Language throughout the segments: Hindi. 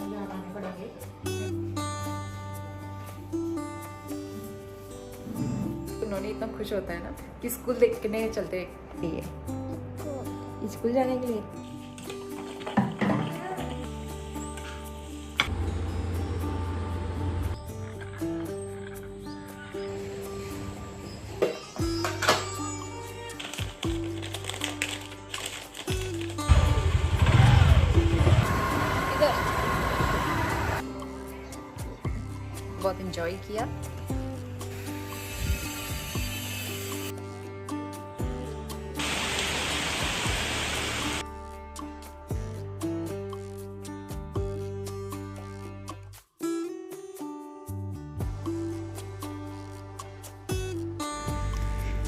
मुझे हटाने पड़ेंगे। उन्होंने इतना खुश होता है ना कि स्कूल देखने चलते लिए, स्कूल जाने के लिए। बहुत एंजॉय किया।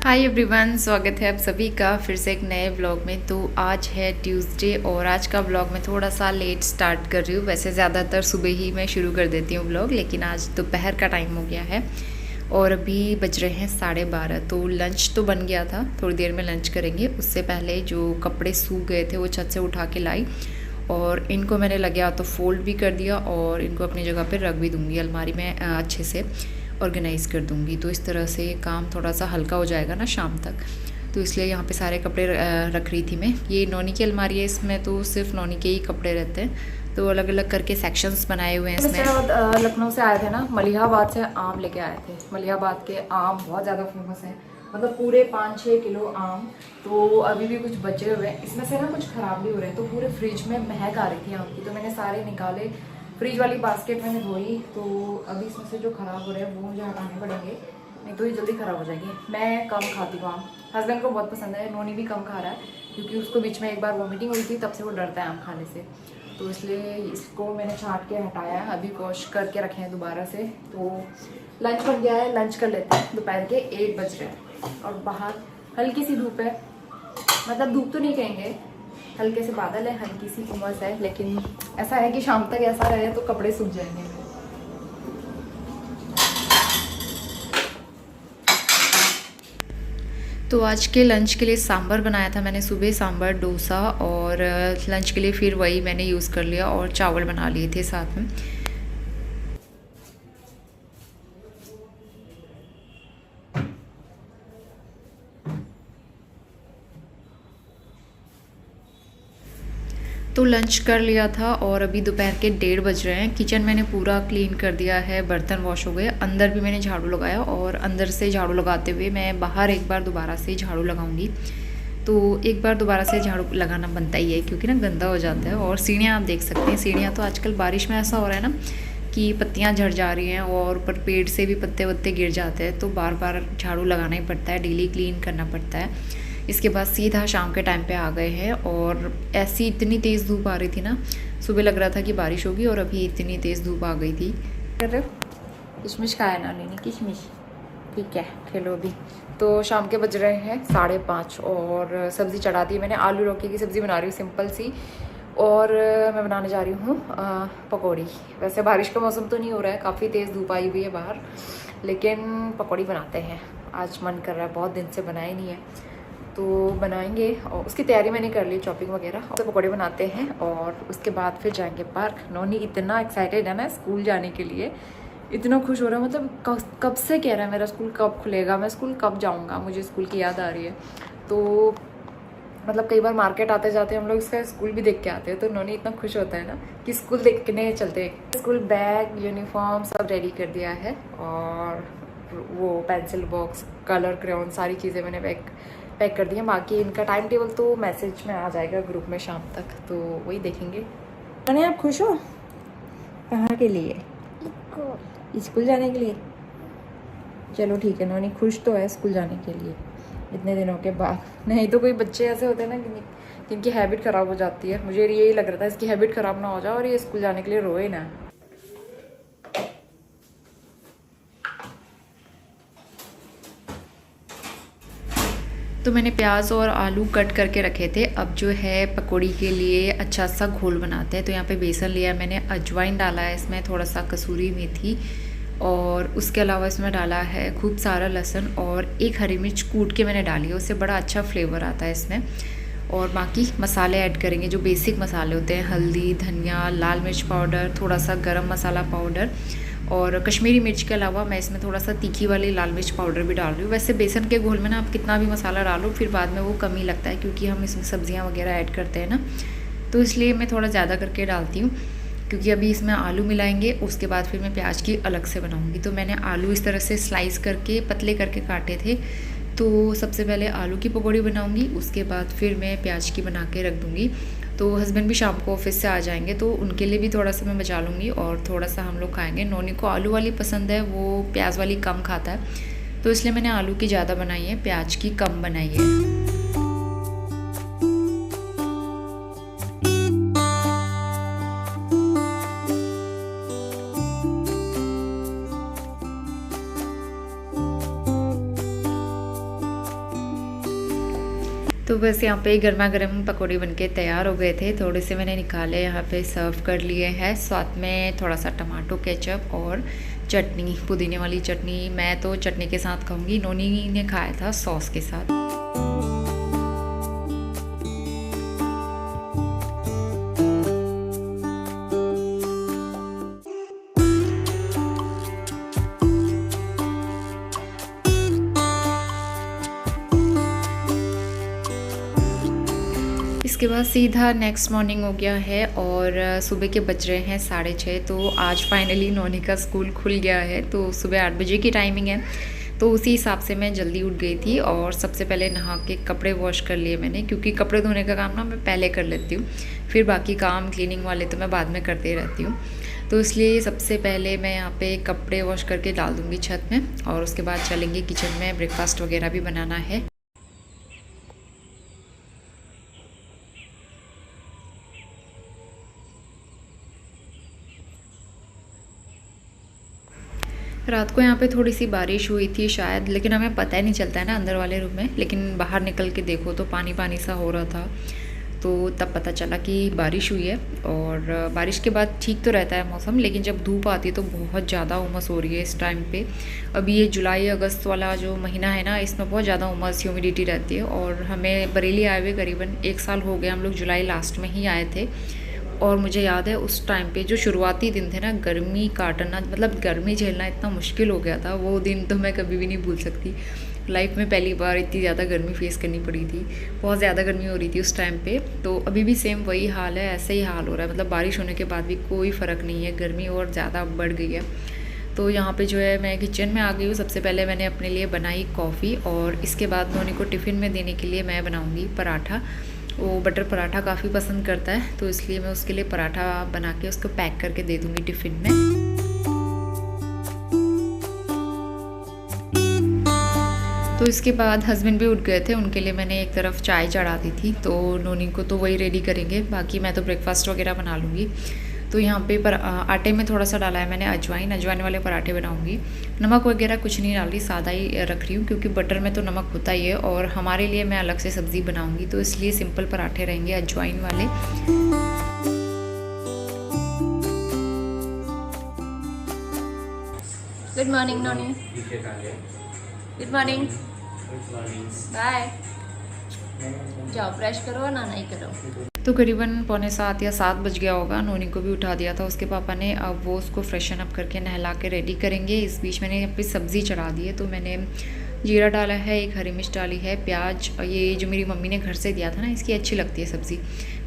हाय एवरीवन, स्वागत है आप सभी का फिर से एक नए व्लॉग में। तो आज है ट्यूसडे और आज का व्लॉग मैं थोड़ा सा लेट स्टार्ट कर रही हूँ। वैसे ज़्यादातर सुबह ही मैं शुरू कर देती हूँ व्लॉग, लेकिन आज दोपहर का टाइम हो गया है और अभी बज रहे हैं 12:30। तो लंच तो बन गया था, थोड़ी देर में लंच करेंगे। उससे पहले जो कपड़े सूख गए थे वो छत से उठा के लाई और इनको मैंने लगे तो फोल्ड भी कर दिया और इनको अपनी जगह पर रख भी दूँगी, अलमारी में अच्छे से ऑर्गेनाइज़ कर दूँगी। तो इस तरह से काम थोड़ा सा हल्का हो जाएगा ना शाम तक। तो इसलिए यहाँ पे सारे कपड़े रख रही थी मैं। ये नौनी की अलमारी है, इसमें तो सिर्फ नौनी के ही कपड़े रहते हैं। तो अलग अलग करके सेक्शंस बनाए हुए हैं इसमें। लखनऊ से आए थे ना, मलिहाबाद से आम लेके आए थे। मलिहाबाद के आम बहुत ज़्यादा फेमस है, मतलब पूरे 5-6 किलो आम। तो अभी भी कुछ बचे हुए हैं, इसमें से ना कुछ ख़राब भी हो रहे हैं। तो पूरे फ्रिज में महक आ रही थी आम की, तो मैंने सारे निकाले। फ्रिज वाली बास्केट मैंने धोई, तो अभी इसमें से जो ख़राब हो रहे हैं वो मुझे हटाने पड़ेंगे, नहीं तो ये जल्दी ख़राब हो जाएगी। मैं कम खाती हूँ आम, हस्बैंड को बहुत पसंद है, नोनी भी कम खा रहा है क्योंकि उसको बीच में एक बार वॉमिटिंग हुई थी, तब से वो डरता है आम खाने से। तो इसलिए इसको मैंने छाँट के हटाया है, अभी वॉश करके रखे हैं दोबारा से। तो लंच बन गया है, लंच कर लेते हैं। दोपहर के 1 बज रहे हैं और बाहर हल्की सी धूप है, मतलब धूप तो नहीं कहेंगे, हल्के से बादल है, हल्की सी उमस है, लेकिन ऐसा है कि शाम तक ऐसा रहे तो कपड़े सूख जाएंगे। तो आज के लंच के लिए सांभर बनाया था मैंने सुबह, सांभर डोसा, और लंच के लिए फिर वही मैंने यूज़ कर लिया और चावल बना लिए थे साथ में। तो लंच कर लिया था और अभी दोपहर के 1:30 बज रहे हैं। किचन मैंने पूरा क्लीन कर दिया है, बर्तन वॉश हो गए, अंदर भी मैंने झाड़ू लगाया और अंदर से झाड़ू लगाते हुए मैं बाहर एक बार दोबारा से झाड़ू लगाऊंगी। तो एक बार दोबारा से झाड़ू लगाना बनता ही है क्योंकि ना गंदा हो जाता है। और सीढ़ियाँ आप देख सकते हैं, सीढ़ियाँ तो आजकल बारिश में ऐसा हो रहा है ना कि पत्तियाँ झड़ जा रही हैं और ऊपर पेड़ से भी पत्ते वत्ते गिर जाते हैं, तो बार बार झाड़ू लगाना ही पड़ता है, डेली क्लीन करना पड़ता है। इसके बाद सीधा शाम के टाइम पे आ गए हैं और ऐसी इतनी तेज़ धूप आ रही थी ना, सुबह लग रहा था कि बारिश होगी और अभी इतनी तेज़ धूप आ गई थी। कर रहे हो किशमिश खाया ना लेनी, किशमिश ठीक है, खेलो अभी। तो शाम के बज रहे हैं 5:30 और सब्ज़ी चढ़ा दी मैंने। आलू लौकी की सब्ज़ी बना रही हूँ सिंपल सी, और मैं बनाने जा रही हूँ पकौड़ी। वैसे बारिश का मौसम तो नहीं हो रहा है, काफ़ी तेज़ धूप आई हुई है बाहर, लेकिन पकौड़ी बनाते हैं, आज मन कर रहा है, बहुत दिन से बनाए नहीं है तो बनाएंगे। और उसकी तैयारी मैंने कर ली, चॉपिंग वगैरह। तो पकौड़े बनाते हैं और उसके बाद फिर जाएंगे पार्क। नौनी इतना एक्साइटेड है ना स्कूल जाने के लिए, इतना खुश हो रहा है, मतलब कब से कह रहा है मेरा स्कूल कब खुलेगा, मैं स्कूल कब जाऊंगा, मुझे स्कूल की याद आ रही है। तो मतलब कई बार मार्केट आते जाते हम लोग इसका स्कूल भी देख के आते हैं, तो नौनी इतना खुश होता है ना कि स्कूल देखने चलते हैं। स्कूल बैग, यूनिफॉर्म सब रेडी कर दिया है और वो पेंसिल बॉक्स, कलर, क्रेयॉन, सारी चीज़ें मैंने पैक कर दिया। बाकी इनका टाइम टेबल तो मैसेज में आ जाएगा ग्रुप में शाम तक, तो वही देखेंगे। अरे आप खुश हो कहाँ के लिए? स्कूल जाने के लिए। चलो ठीक है, नौनी खुश तो है स्कूल जाने के लिए इतने दिनों के बाद। नहीं तो कोई बच्चे ऐसे होते हैं ना जिनकी हैबिट ख़राब हो जाती है, मुझे यही लग रहा था इसकी हैबिट ख़राब ना हो जाए और ये स्कूल जाने के लिए रोए ना। तो मैंने प्याज और आलू कट करके रखे थे। अब जो है पकौड़ी के लिए अच्छा सा घोल बनाते हैं। तो यहाँ पे बेसन लिया मैंने, अजवाइन डाला है इसमें, थोड़ा सा कसूरी मेथी, और उसके अलावा इसमें डाला है खूब सारा लहसुन और एक हरी मिर्च कूट के मैंने डाली है, उससे बड़ा अच्छा फ्लेवर आता है इसमें। और बाकी मसाले ऐड करेंगे, जो बेसिक मसाले होते हैं, हल्दी, धनिया, लाल मिर्च पाउडर, थोड़ा सा गरम मसाला पाउडर और कश्मीरी मिर्च के अलावा मैं इसमें थोड़ा सा तीखी वाली लाल मिर्च पाउडर भी डाल रही हूँ। वैसे बेसन के घोल में ना आप कितना भी मसाला डालो फिर बाद में वो कम ही लगता है, क्योंकि हम इसमें सब्जियाँ वगैरह ऐड करते हैं ना, तो इसलिए मैं थोड़ा ज़्यादा करके डालती हूँ। क्योंकि अभी इसमें आलू मिलाएंगे, उसके बाद फिर मैं प्याज की अलग से बनाऊँगी। तो मैंने आलू इस तरह से स्लाइस करके पतले करके काटे थे। तो सबसे पहले आलू की पकौड़ी बनाऊँगी, उसके बाद फिर मैं प्याज की बना के रख दूँगी। तो हस्बैंड भी शाम को ऑफिस से आ जाएंगे तो उनके लिए भी थोड़ा सा मैं बचा लूँगी और थोड़ा सा हम लोग खाएंगे। नोनी को आलू वाली पसंद है, वो प्याज वाली कम खाता है, तो इसलिए मैंने आलू की ज़्यादा बनाई है, प्याज की कम बनाई है। तो बस यहाँ पे गर्मा गर्म पकौड़े बनके तैयार हो गए थे। थोड़े से मैंने निकाले, यहाँ पे सर्व कर लिए हैं। साथ में थोड़ा सा टमाटो केचप और चटनी, पुदीने वाली चटनी। मैं तो चटनी के साथ खाऊंगी, नोनी ने खाया था सॉस के साथ। इसके बाद सीधा नेक्स्ट मॉर्निंग हो गया है और सुबह के बज रहे हैं 6:30। तो आज फाइनली नोनी का स्कूल खुल गया है, तो सुबह 8 बजे की टाइमिंग है। तो उसी हिसाब से मैं जल्दी उठ गई थी और सबसे पहले नहा के कपड़े वॉश कर लिए मैंने, क्योंकि कपड़े धोने का काम ना मैं पहले कर लेती हूँ, फिर बाकी काम क्लीनिंग वाले तो मैं बाद में करते रहती हूँ। तो इसलिए सबसे पहले मैं यहाँ पे कपड़े वॉश करके डाल दूँगी छत में और उसके बाद चलेंगे किचन में, ब्रेकफास्ट वगैरह भी बनाना है। रात को यहाँ पे थोड़ी सी बारिश हुई थी शायद, लेकिन हमें पता ही नहीं चलता है ना अंदर वाले रूम में, लेकिन बाहर निकल के देखो तो पानी पानी सा हो रहा था, तो तब पता चला कि बारिश हुई है। और बारिश के बाद ठीक तो रहता है मौसम, लेकिन जब धूप आती है तो बहुत ज़्यादा उमस हो रही है इस टाइम पे। अभी ये जुलाई अगस्त वाला जो महीना है ना, इसमें बहुत ज़्यादा उमस ह्यूमिडिटी रहती है। और हमें बरेली आए हुए करीबन 1 साल हो गया, हम लोग जुलाई लास्ट में ही आए थे। और मुझे याद है उस टाइम पे जो शुरुआती दिन थे ना, गर्मी काटना मतलब गर्मी झेलना इतना मुश्किल हो गया था, वो दिन तो मैं कभी भी नहीं भूल सकती। लाइफ में पहली बार इतनी ज़्यादा गर्मी फेस करनी पड़ी थी, बहुत ज़्यादा गर्मी हो रही थी उस टाइम पे। तो अभी भी सेम वही हाल है, ऐसे ही हाल हो रहा है, मतलब बारिश होने के बाद भी कोई फ़र्क नहीं है, गर्मी और ज़्यादा बढ़ गई है। तो यहाँ पे जो है मैं किचन में आ गई हूँ। सबसे पहले मैंने अपने लिए बनाई कॉफ़ी और इसके बाद नोनी को टिफ़िन में देने के लिए मैं बनाऊँगी पराठा। वो बटर पराठा काफ़ी पसंद करता है, तो इसलिए मैं उसके लिए पराठा बना के उसको पैक करके दे दूँगी टिफ़िन में। तो इसके बाद हस्बैंड भी उठ गए थे, उनके लिए मैंने एक तरफ चाय चढ़ा दी थी, तो नोनी को तो वही रेडी करेंगे, बाकी मैं तो ब्रेकफास्ट वगैरह बना लूँगी। तो यहाँ पे आटे में थोड़ा सा डाला है मैंने अजवाइन वाले पराठे बनाऊँगी। नमक वगैरह कुछ नहीं डाल रही, सादा ही रख रही हूँ, क्योंकि बटर में तो नमक होता ही है और हमारे लिए मैं अलग से सब्ज़ी बनाऊँगी, तो इसलिए सिंपल पराठे रहेंगे अजवाइन वाले। Good morning Noni. Good morning. Bye. जाओ फ्रेश करो और नाना ही करो। तो करीबन 6:45 या 7 बज गया होगा, नोनी को भी उठा दिया था उसके पापा ने। अब वो उसको फ्रेशन अप करके नहला के रेडी करेंगे। इस बीच मैंने यहाँ पे सब्ज़ी चढ़ा दी है, तो मैंने जीरा डाला है, एक हरी मिर्च डाली है, प्याज, ये जो मेरी मम्मी ने घर से दिया था ना, इसकी अच्छी लगती है सब्ज़ी।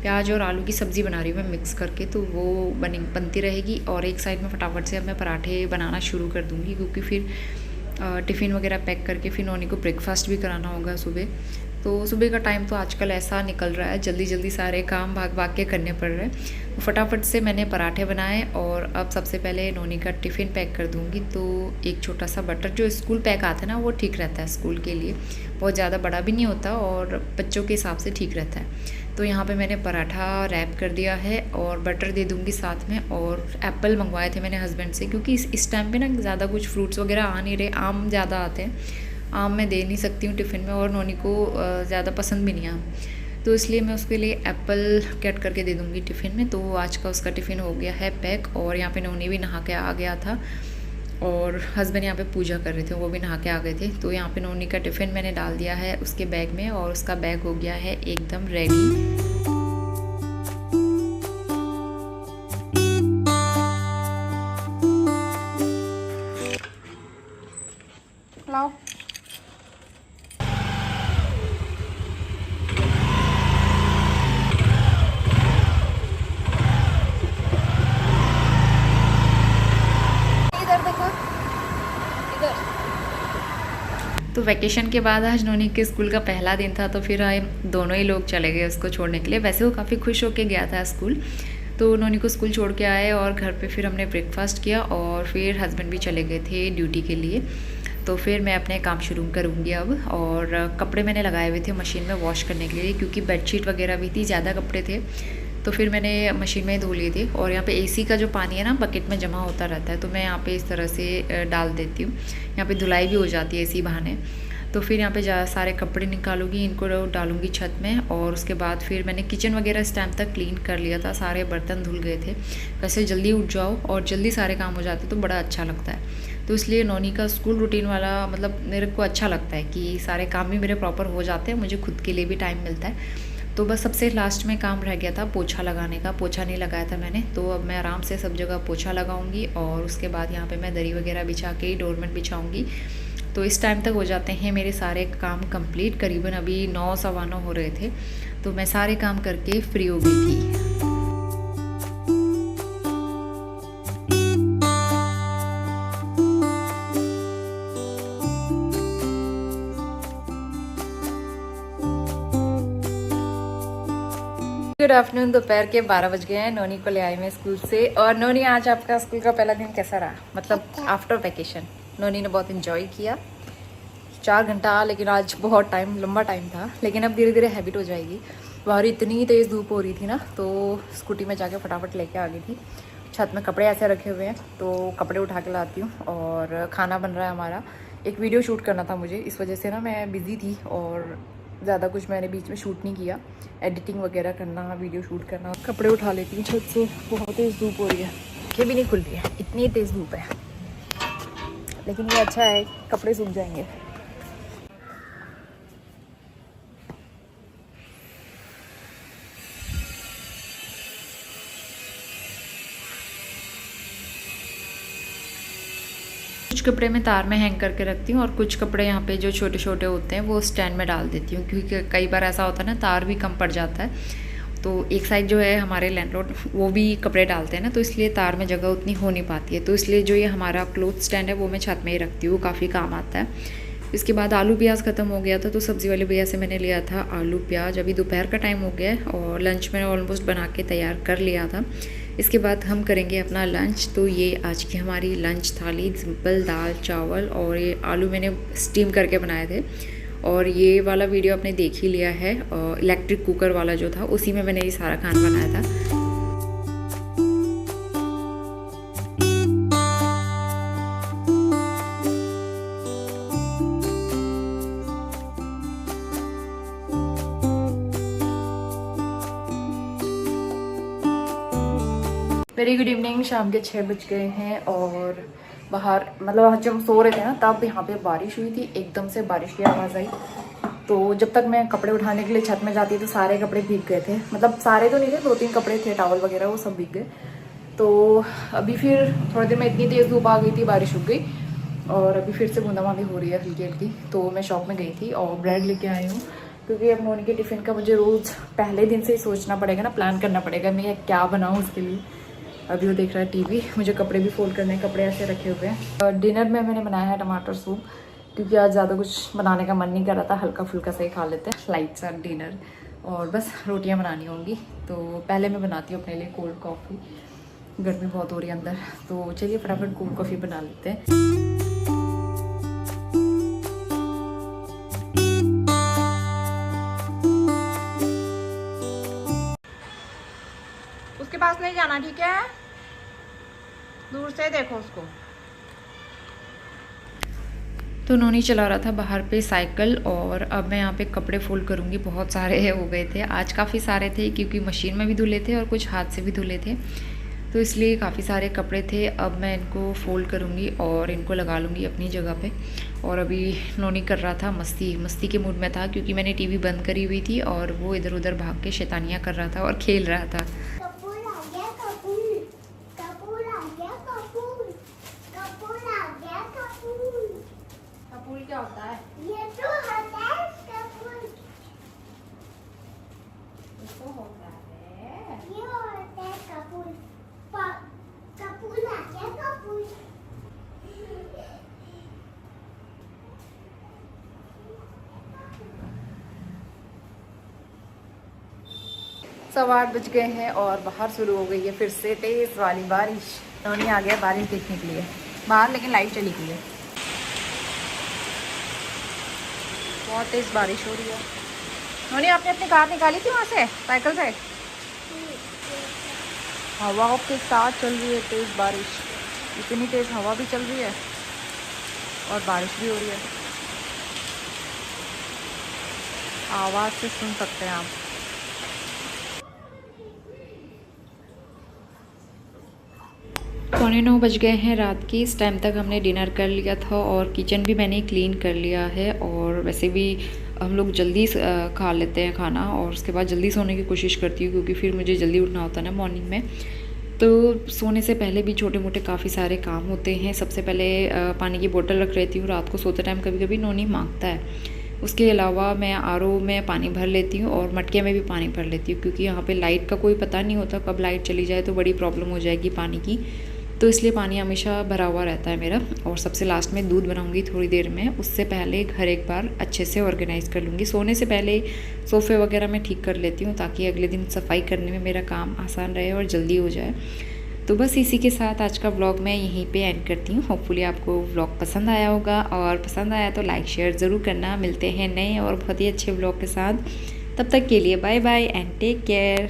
प्याज और आलू की सब्ज़ी बना रही हूँ मैं मिक्स करके, तो वो बनती रहेगी। और एक साइड में फटाफट से अब मैं पराठे बनाना शुरू कर दूँगी, क्योंकि फिर टिफ़िन वगैरह पैक करके फिर नोनी को ब्रेकफास्ट भी कराना होगा सुबह। तो सुबह का टाइम तो आजकल ऐसा निकल रहा है, जल्दी जल्दी सारे काम भाग भाग के करने पड़ रहे हैं। तो फटाफट से मैंने पराठे बनाए और अब सबसे पहले नोनी का टिफ़िन पैक कर दूंगी। तो एक छोटा सा बटर जो स्कूल पैक आता है ना, वो ठीक रहता है स्कूल के लिए, बहुत ज़्यादा बड़ा भी नहीं होता और बच्चों के हिसाब से ठीक रहता है। तो यहाँ पे मैंने पराठा रैप कर दिया है और बटर दे दूँगी साथ में। और एप्पल मंगवाए थे मैंने हस्बैंड से, क्योंकि इस टाइम पे ना ज़्यादा कुछ फ्रूट्स वगैरह आ नहीं रहे, आम ज़्यादा आते हैं। आम मैं दे नहीं सकती हूँ टिफ़िन में और नोनी को ज़्यादा पसंद भी नहीं आम, तो इसलिए मैं उसके लिए एप्पल कट करके दे दूँगी टिफ़िन में। तो आज का उसका टिफ़िन हो गया है पैक। और यहाँ पे नोनी भी नहा के आ गया था और हस्बैंड यहाँ पे पूजा कर रहे थे, वो भी नहा के आ गए थे। तो यहाँ पे नोनी का टिफ़िन मैंने डाल दिया है उसके बैग में और उसका बैग हो गया है एकदम रेडी। लाओ इधर देखो, इधर। तो वैकेशन के बाद आज नोनी के स्कूल का पहला दिन था, तो फिर हम दोनों ही लोग चले गए उसको छोड़ने के लिए। वैसे वो काफ़ी खुश होके गया था स्कूल। तो नोनी को स्कूल छोड़ के आए और घर पे फिर हमने ब्रेकफास्ट किया और फिर हस्बैंड भी चले गए थे ड्यूटी के लिए। तो फिर मैं अपने काम शुरू करूँगी अब। और कपड़े मैंने लगाए हुए थे मशीन में वॉश करने के लिए, क्योंकि बेडशीट वगैरह भी थी, ज़्यादा कपड़े थे, तो फिर मैंने मशीन में धो लिए थे। और यहाँ पे एसी का जो पानी है ना बकेट में जमा होता रहता है, तो मैं यहाँ पे इस तरह से डाल देती हूँ। यहाँ पे धुलाई भी हो जाती है इसी बहाने। तो फिर यहाँ पे सारे कपड़े निकालूंगी, इनको डालूंगी छत में। और उसके बाद फिर मैंने किचन वगैरह इस टाइम तक क्लीन कर लिया था, सारे बर्तन धुल गए थे। वैसे जल्दी उठ जाओ और जल्दी सारे काम हो जाते तो बड़ा अच्छा लगता है। तो इसलिए नोनी का स्कूल रूटीन वाला मतलब मेरे को अच्छा लगता है कि सारे काम भी मेरे प्रॉपर हो जाते हैं, मुझे खुद के लिए भी टाइम मिलता है। तो बस सबसे लास्ट में काम रह गया था पोछा लगाने का। पोछा नहीं लगाया था मैंने, तो अब मैं आराम से सब जगह पोछा लगाऊंगी। और उसके बाद यहाँ पे मैं दरी वगैरह बिछा के ही डोरमेट बिछाऊंगी। तो इस टाइम तक हो जाते हैं मेरे सारे काम कंप्लीट। करीबन अभी 9 सवा 9 हो रहे थे, तो मैं सारे काम करके फ्री हो गई थी। Good afternoon. दोपहर के 12 बज गए हैं। नोनी को ले आई मैं स्कूल से। और नोनी, आज आपका स्कूल का पहला दिन कैसा रहा? मतलब आफ्टर वैकेशन नोनी ने बहुत इन्जॉय किया। 4 घंटा, लेकिन आज बहुत लंबा टाइम था, लेकिन अब धीरे धीरे हैबिट हो जाएगी। बाहर इतनी तेज़ धूप हो रही थी ना, तो स्कूटी में जाके फटाफट लेके आ गई थी। छत में कपड़े ऐसे रखे हुए हैं, तो कपड़े उठा के लाती हूँ। और खाना बन रहा है हमारा। एक वीडियो शूट करना था मुझे, इस वजह से ना मैं बिज़ी थी और ज़्यादा कुछ मैंने बीच में शूट नहीं किया। एडिटिंग वगैरह करना, वीडियो शूट करना। कपड़े उठा लेती हूँ छत से। बहुत तेज़ धूप हो रही है, आँखें भी नहीं खुल रही है, इतनी तेज़ धूप है। लेकिन ये अच्छा है, कपड़े सूख जाएंगे। कुछ कपड़े मैं तार में हैंग करके रखती हूँ और कुछ कपड़े यहाँ पे जो छोटे छोटे होते हैं वो स्टैंड में डाल देती हूँ, क्योंकि कई बार ऐसा होता है ना तार भी कम पड़ जाता है। तो एक साइड जो है हमारे लैंडलॉर्ड वो भी कपड़े डालते हैं ना, तो इसलिए तार में जगह उतनी हो नहीं पाती है। तो इसलिए जो ये हमारा क्लोथ स्टैंड है वो मैं छत में ही रखती हूँ, काफ़ी काम आता है। इसके बाद आलू प्याज ख़त्म हो गया था, तो सब्ज़ी वाले भैया से मैंने लिया था आलू प्याज। अभी दोपहर का टाइम हो गया है और लंच मैंने ऑलमोस्ट बना के तैयार कर लिया था। इसके बाद हम करेंगे अपना लंच। तो ये आज की हमारी लंच थाली, सिंपल दाल चावल और ये आलू मैंने स्टीम करके बनाए थे। और ये वाला वीडियो आपने देख ही लिया है, इलेक्ट्रिक कुकर वाला जो था, उसी में मैंने ये सारा खाना बनाया था। Very good evening. शाम के 6 बज गए हैं और बाहर मतलब जब हम सो रहे थे ना तब यहाँ पे बारिश हुई थी। एकदम से बारिश की आवाज़ आई, तो जब तक मैं कपड़े उठाने के लिए छत में जाती तो सारे कपड़े भीग गए थे। मतलब सारे तो नहीं थे, 2-3 कपड़े थे, टॉवल वगैरह, वो सब भीग गए। तो अभी फिर थोड़ी देर में इतनी तेज़ धूप आ गई थी, बारिश रुक गई और अभी फिर से बूंदाबांदी हो रही है हल्की हल्की। तो मैं शॉप में गई थी और ब्रेड लेके आई हूँ, क्योंकि अब नोनी के टिफ़िन का मुझे रोज़ पहले दिन से ही सोचना पड़ेगा ना, प्लान करना पड़ेगा मैं क्या बनाऊँ उसके लिए। अभी वो देख रहा है टीवी, मुझे कपड़े भी फोल्ड करने हैं, कपड़े ऐसे रखे हुए हैं। डिनर में मैंने बनाया है टमाटर सूप, क्योंकि आज ज़्यादा कुछ बनाने का मन नहीं कर रहा था, हल्का फुल्का सा ही खा लेते हैं, लाइट सा डिनर। और बस रोटियां बनानी होंगी, तो पहले मैं बनाती हूँ अपने लिए कोल्ड कॉफ़ी। गर्मी बहुत हो रही है अंदर, तो चलिए फटाफट कोल्ड कॉफ़ी बना लेते हैं। उसके पास नहीं जाना, ठीक है? दूर से देखो उसको। तो नोनी चला रहा था बाहर पे साइकिल और अब मैं यहाँ पे कपड़े फोल्ड करूँगी। बहुत सारे हो गए थे आज, काफ़ी सारे थे, क्योंकि मशीन में भी धुले थे और कुछ हाथ से भी धुले थे। तो इसलिए काफ़ी सारे कपड़े थे। अब मैं इनको फ़ोल्ड करूँगी और इनको लगा लूँगी अपनी जगह पे। और अभी नोनी कर रहा था मस्ती, मस्ती के मूड में था क्योंकि मैंने टीवी बंद करी हुई थी और वो इधर उधर भाग के शैतानियाँ कर रहा था और खेल रहा था। कपूर आ गया, कपूर कपूर आ गया, कपूर कपूर आ गया, कपूर। कपूर क्या होता है? ये तो होता है कपूर। इसको होता है। ये होता है कपूर। कपूर आ गया, कपूर। सवा 8 बज गए हैं और बाहर शुरू हो गई है फिर से तेज़ वाली बारिश। नोनी आ गया बारिश देखने के लिए बाहर, लेकिन लाइट चली गई है। बहुत तेज़ बारिश हो रही है। नोनी आपने अपनी कार निकाली थी वहाँ से साइकिल से? हवाओं के साथ चल रही है तेज़ बारिश। इतनी तेज़ हवा भी चल रही है और बारिश भी हो रही है। आवाज़ से सुन सकते हैं आप। 9:15 बज गए हैं रात की। इस टाइम तक हमने डिनर कर लिया था और किचन भी मैंने क्लीन कर लिया है। और वैसे भी हम लोग जल्दी खा लेते हैं खाना और उसके बाद जल्दी सोने की कोशिश करती हूँ क्योंकि फिर मुझे जल्दी उठना होता है ना मॉर्निंग में। तो सोने से पहले भी छोटे मोटे काफ़ी सारे काम होते हैं। सबसे पहले पानी की बोतल रख लेती हूँ। रात को सोते टाइम कभी कभी नोनी मांगता है। उसके अलावा मैं आरओ में पानी भर लेती हूँ और मटके में भी पानी भर लेती हूँ क्योंकि यहाँ पे लाइट का कोई पता नहीं होता, कब लाइट चली जाए तो बड़ी प्रॉब्लम हो जाएगी पानी की। तो इसलिए पानी हमेशा भरा हुआ रहता है मेरा। और सबसे लास्ट में दूध बनाऊंगी थोड़ी देर में। उससे पहले घर एक बार अच्छे से ऑर्गेनाइज़ कर लूँगी। सोने से पहले सोफ़े वगैरह मैं ठीक कर लेती हूँ ताकि अगले दिन सफाई करने में मेरा काम आसान रहे और जल्दी हो जाए। तो बस इसी के साथ आज का व्लॉग मैं यहीं पे एंड करती हूँ। होपफुली आपको व्लॉग पसंद आया होगा और पसंद आया तो लाइक शेयर ज़रूर करना। मिलते हैं नए और बहुत ही अच्छे व्लॉग के साथ। तब तक के लिए bye bye and take care.